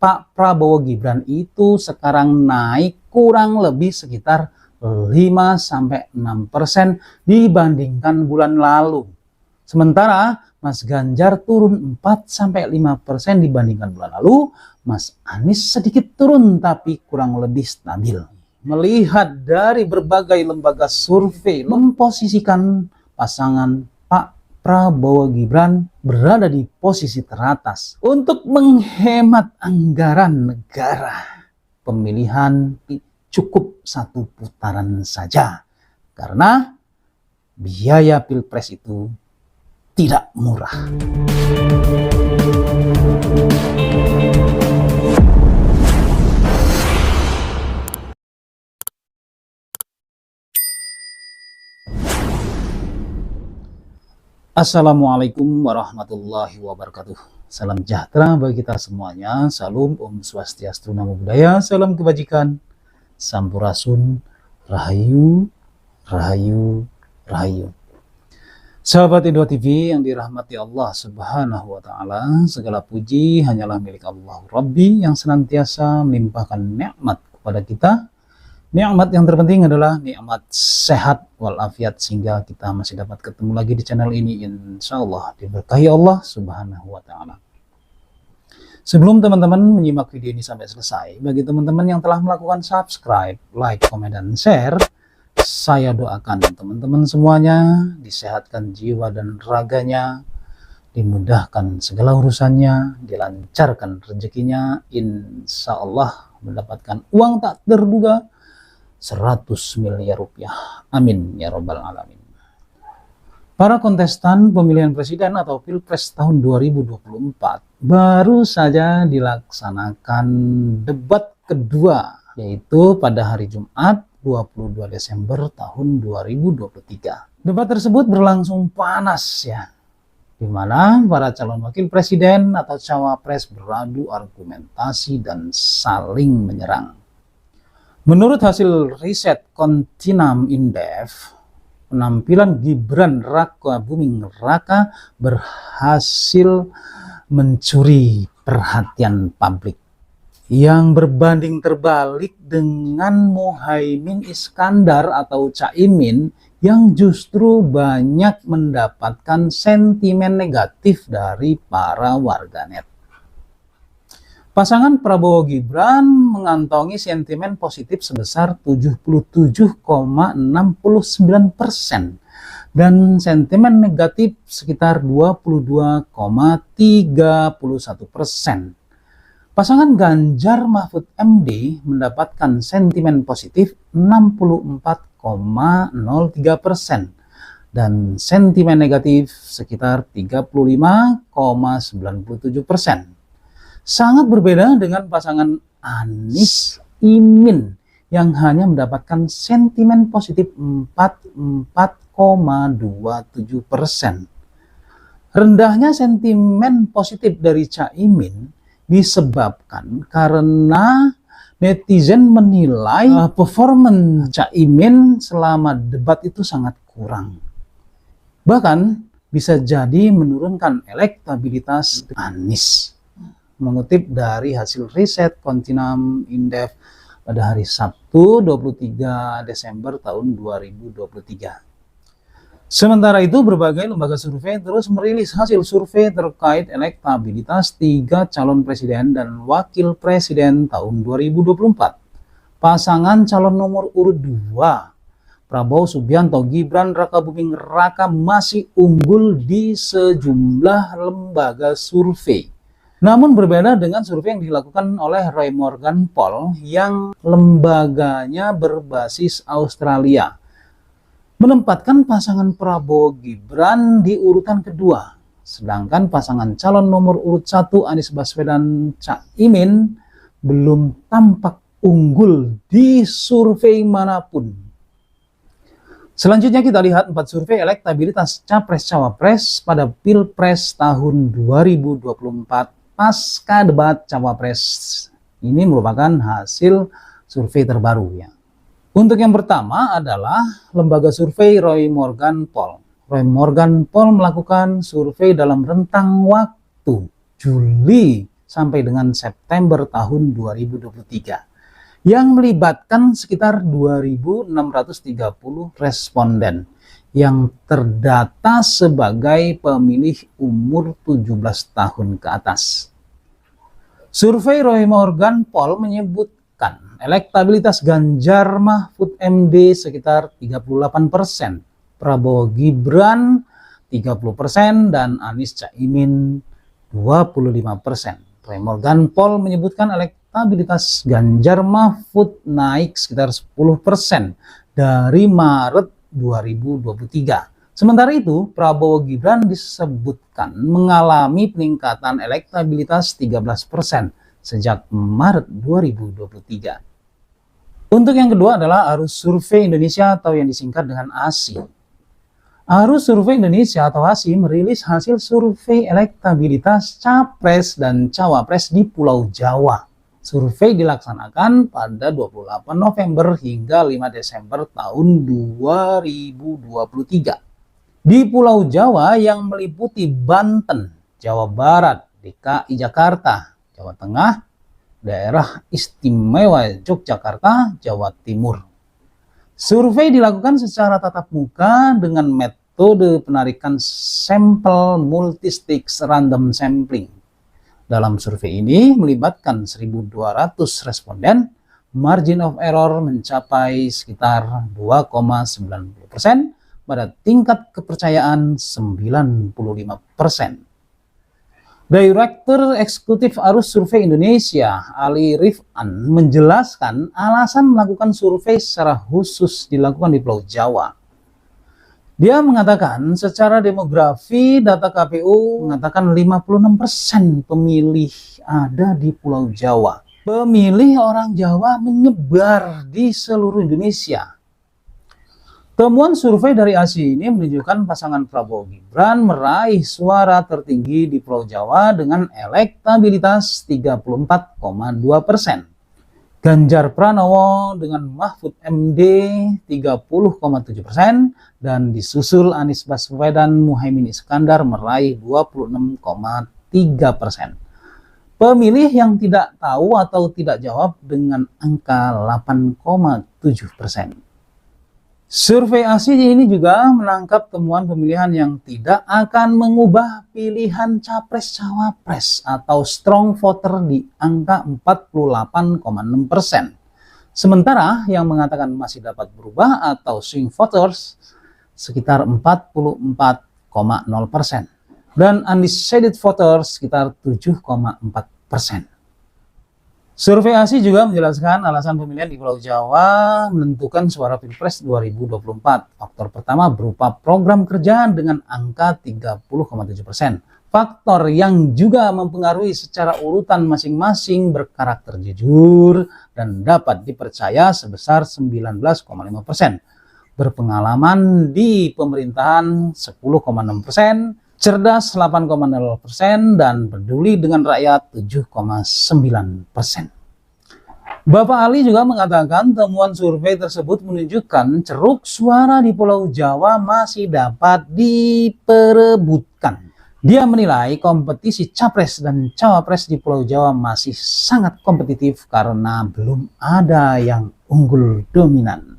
Pak Prabowo Gibran itu sekarang naik kurang lebih sekitar 5-6% dibandingkan bulan lalu. Sementara Mas Ganjar turun 4-5% dibandingkan bulan lalu. Mas Anies sedikit turun tapi kurang lebih stabil. Melihat dari berbagai lembaga survei memposisikan pasangan Pak Prabowo Gibran berada di posisi teratas. Untuk menghemat anggaran negara, pemilihan cukup satu putaran saja. Karena biaya pilpres itu tidak murah. Assalamualaikum warahmatullahi wabarakatuh. Salam sejahtera bagi kita semuanya. Salam Om Swastiastu, Namo Buddhaya, salam kebajikan, Sampurasun, Rahayu, Rahayu, Rahayu. Sahabat Indo TV yang dirahmati Allah Subhanahu wa Ta'ala, segala puji hanyalah milik Allah Rabbi yang senantiasa melimpahkan nikmat kepada kita. Nikmat yang terpenting adalah nikmat sehat walafiat, sehingga kita masih dapat ketemu lagi di channel ini. Insya Allah diberkahi Allah Subhanahu wa Ta'ala. Sebelum teman-teman menyimak video ini sampai selesai, bagi teman-teman yang telah melakukan subscribe, like, komen, dan share, saya doakan teman-teman semuanya disehatkan jiwa dan raganya, dimudahkan segala urusannya, dilancarkan rezekinya, insya Allah mendapatkan uang tak terduga 100 miliar rupiah. Amin ya robbal alamin. Para kontestan pemilihan presiden atau pilpres tahun 2024 baru saja dilaksanakan debat kedua, yaitu pada hari Jumat 22 Desember tahun 2023. Debat tersebut berlangsung panas ya, di mana para calon wakil presiden atau cawapres beradu argumentasi dan saling menyerang. Menurut hasil riset Kontinam Indef, penampilan Gibran Raka Buming Raka berhasil mencuri perhatian publik, yang berbanding terbalik dengan Muhaimin Iskandar atau Caimin yang justru banyak mendapatkan sentimen negatif dari para warganet. Pasangan Prabowo Gibran mengantongi sentimen positif sebesar 77,69% dan sentimen negatif sekitar 22,31%. Pasangan Ganjar Mahfud MD mendapatkan sentimen positif 64,03% dan sentimen negatif sekitar 35,97%. Sangat berbeda dengan pasangan Anies Imin yang hanya mendapatkan sentimen positif 44,27%. Rendahnya sentimen positif dari Caimin disebabkan karena netizen menilai performa Caimin selama debat itu sangat kurang. Bahkan bisa jadi menurunkan elektabilitas Anies. Mengutip dari hasil riset Kontinam Indef pada hari Sabtu 23 Desember tahun 2023. Sementara itu, berbagai lembaga survei terus merilis hasil survei terkait elektabilitas 3 calon presiden dan wakil presiden tahun 2024. Pasangan calon nomor urut 2, Prabowo Subianto Gibran Raka Buming Raka, masih unggul di sejumlah lembaga survei. Namun berbeda dengan survei yang dilakukan oleh Roy Morgan Poll yang lembaganya berbasis Australia, menempatkan pasangan Prabowo Gibran di urutan kedua, sedangkan pasangan calon nomor urut 1 Anies Baswedan Caimin belum tampak unggul di survei manapun. Selanjutnya kita lihat 4 survei elektabilitas capres-cawapres pada Pilpres tahun 2024 pasca debat cawapres. Ini merupakan hasil survei terbaru ya. Untuk yang pertama adalah lembaga survei Roy Morgan Poll. Roy Morgan Poll melakukan survei dalam rentang waktu Juli sampai dengan September tahun 2023 yang melibatkan sekitar 2.630 responden yang terdata sebagai pemilih umur 17 tahun ke atas. Survei Roy Morgan Poll menyebutkan elektabilitas Ganjar Mahfud MD sekitar 38%, Prabowo Gibran 30%, dan Anies Caimin 25%. Roy Morgan Poll menyebutkan elektabilitas Ganjar Mahfud naik sekitar 10% dari Maret 2023. Sementara itu, Prabowo Gibran disebutkan mengalami peningkatan elektabilitas 13% sejak Maret 2023. Untuk yang kedua adalah Arus Survei Indonesia atau yang disingkat dengan ASI. Arus Survei Indonesia atau ASI merilis hasil survei elektabilitas Capres dan Cawapres di Pulau Jawa. Survei dilaksanakan pada 28 November hingga 5 Desember tahun 2023. Di Pulau Jawa yang meliputi Banten, Jawa Barat, DKI Jakarta, Jawa Tengah, Daerah Istimewa Yogyakarta, Jawa Timur. Survei dilakukan secara tatap muka dengan metode penarikan sampel multistage random sampling. Dalam survei ini melibatkan 1.200 responden, margin of error mencapai sekitar 2,90%, pada tingkat kepercayaan 95%. Direktur Eksekutif Arus Survei Indonesia, Ali Rifan, menjelaskan alasan melakukan survei secara khusus dilakukan di Pulau Jawa. Dia mengatakan secara demografi data KPU mengatakan 56% pemilih ada di Pulau Jawa. Pemilih orang Jawa menyebar di seluruh Indonesia. Temuan survei dari ASI ini menunjukkan pasangan Prabowo Gibran meraih suara tertinggi di Pulau Jawa dengan elektabilitas 34,2%. Ganjar Pranowo dengan Mahfud MD 30,7% dan disusul Anies Baswedan Muhaimin Iskandar meraih 26,3%. Pemilih yang tidak tahu atau tidak jawab dengan angka 8,7%. Survei ASI ini juga menangkap temuan pemilihan yang tidak akan mengubah pilihan Capres-Cawapres atau strong voter di angka 48,6%. Sementara yang mengatakan masih dapat berubah atau swing voters sekitar 44,0%. Dan undecided voters sekitar 7,4%. Survei ASI juga menjelaskan alasan pemilihan di Pulau Jawa menentukan suara Pilpres 2024. Faktor pertama berupa program kerja dengan angka 30,7%. Faktor yang juga mempengaruhi secara urutan masing-masing berkarakter jujur dan dapat dipercaya sebesar 19,5%. Berpengalaman di pemerintahan 10,6%. Cerdas 8,0% dan peduli dengan rakyat 7,9%. Bapak Ali juga mengatakan temuan survei tersebut menunjukkan ceruk suara di Pulau Jawa masih dapat diperebutkan. Dia menilai kompetisi Capres dan Cawapres di Pulau Jawa masih sangat kompetitif karena belum ada yang unggul dominan.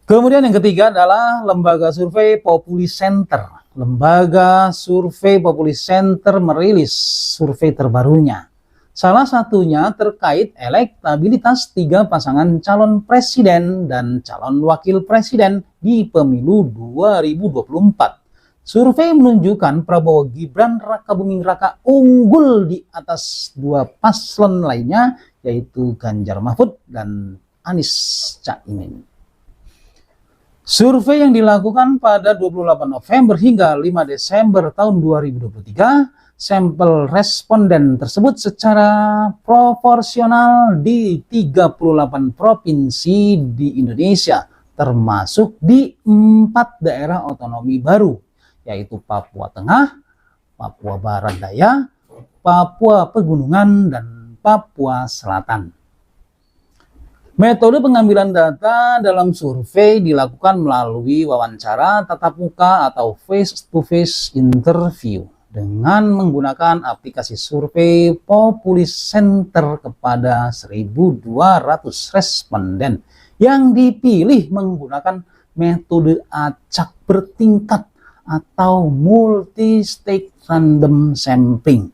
Kemudian yang ketiga adalah lembaga survei Populi Center. Lembaga survei Populi Center merilis survei terbarunya. Salah satunya terkait elektabilitas 3 pasangan calon presiden dan calon wakil presiden di pemilu 2024. Survei menunjukkan Prabowo Gibran Raka Buming Raka unggul di atas 2 paslon lainnya, yaitu Ganjar Mahfud dan Anies Caimin. Survei yang dilakukan pada 28 November hingga 5 Desember tahun 2023, sampel responden tersebut secara proporsional di 38 provinsi di Indonesia, termasuk di 4 daerah otonomi baru, yaitu Papua Tengah, Papua Barat Daya, Papua Pegunungan, dan Papua Selatan. Metode pengambilan data dalam survei dilakukan melalui wawancara tatap muka atau face-to-face interview. dengan menggunakan aplikasi survei Populus Center kepada 1.200 responden yang dipilih menggunakan metode acak bertingkat atau multi-stage random sampling.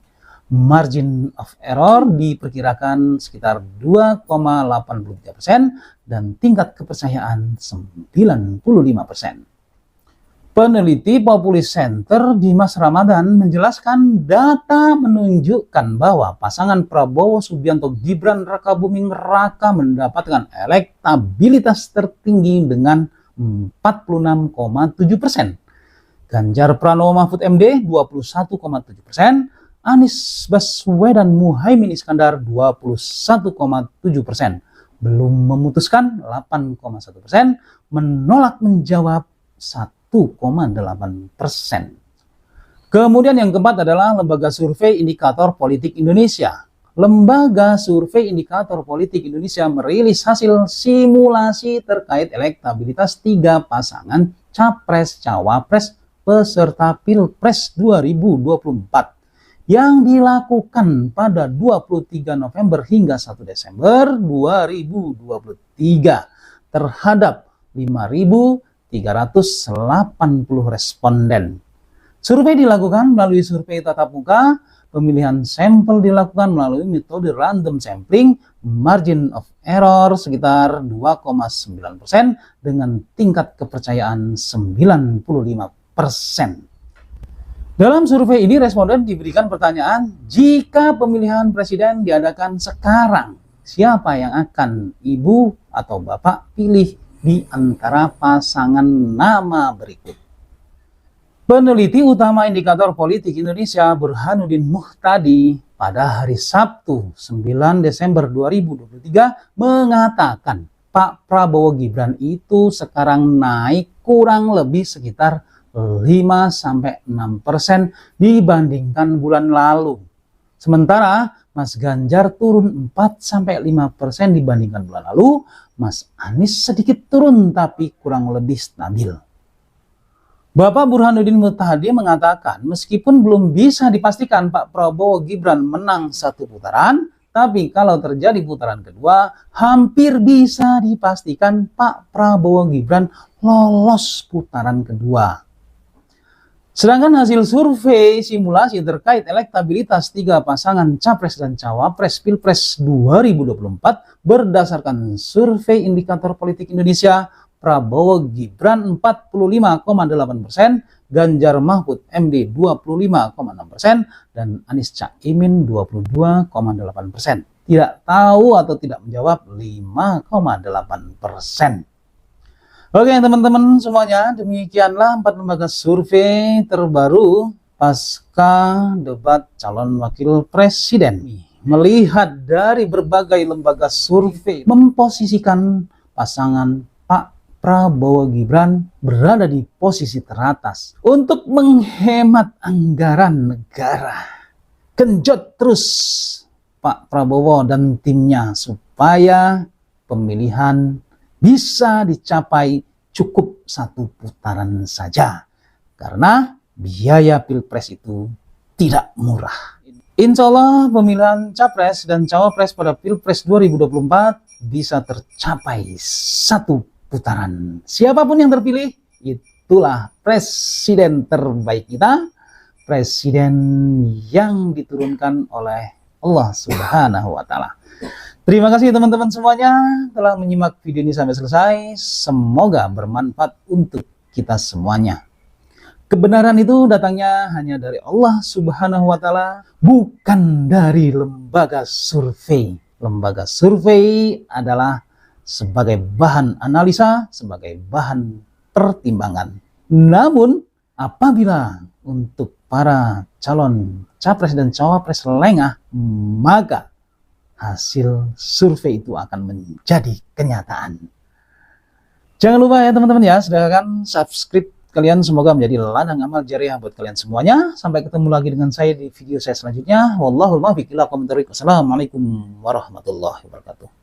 Margin of error diperkirakan sekitar 2,83% dan tingkat kepercayaan 95%. Peneliti Populus Center Dimas Ramadan menjelaskan data menunjukkan bahwa pasangan Prabowo Subianto Gibran Rakabuming Raka mendapatkan elektabilitas tertinggi dengan 46,7%. Ganjar Pranowo Mahfud MD 21,7%, Anies Baswedan Muhaimin Iskandar 21,7%, belum memutuskan 8,1%, menolak menjawab 1,8%. Kemudian yang keempat adalah Lembaga Survei Indikator Politik Indonesia. Lembaga Survei Indikator Politik Indonesia merilis hasil simulasi terkait elektabilitas 3 pasangan Capres-Cawapres peserta Pilpres 2024 yang dilakukan pada 23 November hingga 1 Desember 2023 terhadap 5.380 responden. Survei dilakukan melalui survei tatap muka, pemilihan sampel dilakukan melalui metode random sampling, margin of error sekitar 2,9% dengan tingkat kepercayaan 95%. Dalam survei ini responden diberikan pertanyaan, jika pemilihan presiden diadakan sekarang, siapa yang akan ibu atau bapak pilih di antara pasangan nama berikut? Peneliti utama Indikator Politik Indonesia Burhanuddin Muhtadi pada hari Sabtu 9 Desember 2023 mengatakan Pak Prabowo Gibran itu sekarang naik kurang lebih sekitar 5-6% dibandingkan bulan lalu. Sementara Mas Ganjar turun 4-5% dibandingkan bulan lalu, Mas Anies sedikit turun tapi kurang lebih stabil. Bapak Burhanuddin Muhtadi mengatakan meskipun belum bisa dipastikan Pak Prabowo Gibran menang 1 putaran, tapi kalau terjadi putaran kedua, hampir bisa dipastikan Pak Prabowo Gibran lolos putaran kedua. Sedangkan hasil survei simulasi terkait elektabilitas 3 pasangan Capres dan Cawapres Pilpres 2024 berdasarkan survei Indikator Politik Indonesia, Prabowo Gibran 45,8%, Ganjar Mahfud MD 25,6%, dan Anies Caimin 22,8%. Tidak tahu atau tidak menjawab 5,8%. Oke teman-teman semuanya, demikianlah 4 lembaga survei terbaru pasca debat calon wakil presiden. Melihat dari berbagai lembaga survei memposisikan pasangan Pak Prabowo Gibran berada di posisi teratas. Untuk menghemat anggaran negara, genjot terus Pak Prabowo dan timnya supaya pemilihan bisa dicapai cukup 1 putaran saja. Karena biaya Pilpres itu tidak murah. Insya Allah pemilihan Capres dan Cawapres pada Pilpres 2024 bisa tercapai 1 putaran. Siapapun yang terpilih, itulah presiden terbaik kita. Presiden yang diturunkan oleh Allah Subhanahu wa Ta'ala. Terima kasih teman-teman semuanya telah menyimak video ini sampai selesai. Semoga bermanfaat untuk kita semuanya. Kebenaran itu datangnya hanya dari Allah Subhanahu wa Ta'ala, bukan dari lembaga survei. Lembaga survei adalah sebagai bahan analisa, sebagai bahan pertimbangan. Namun apabila untuk para calon Capres dan Cawapres lengah, maka hasil survei itu akan menjadi kenyataan. Jangan lupa ya teman-teman ya, silakan subscribe kalian, semoga menjadi ladang amal jariah buat kalian semuanya. Sampai ketemu lagi dengan saya di video saya selanjutnya. Wallahul muwaffiq ila aqwamit thoriq. Wassalamualaikum warahmatullahi wabarakatuh.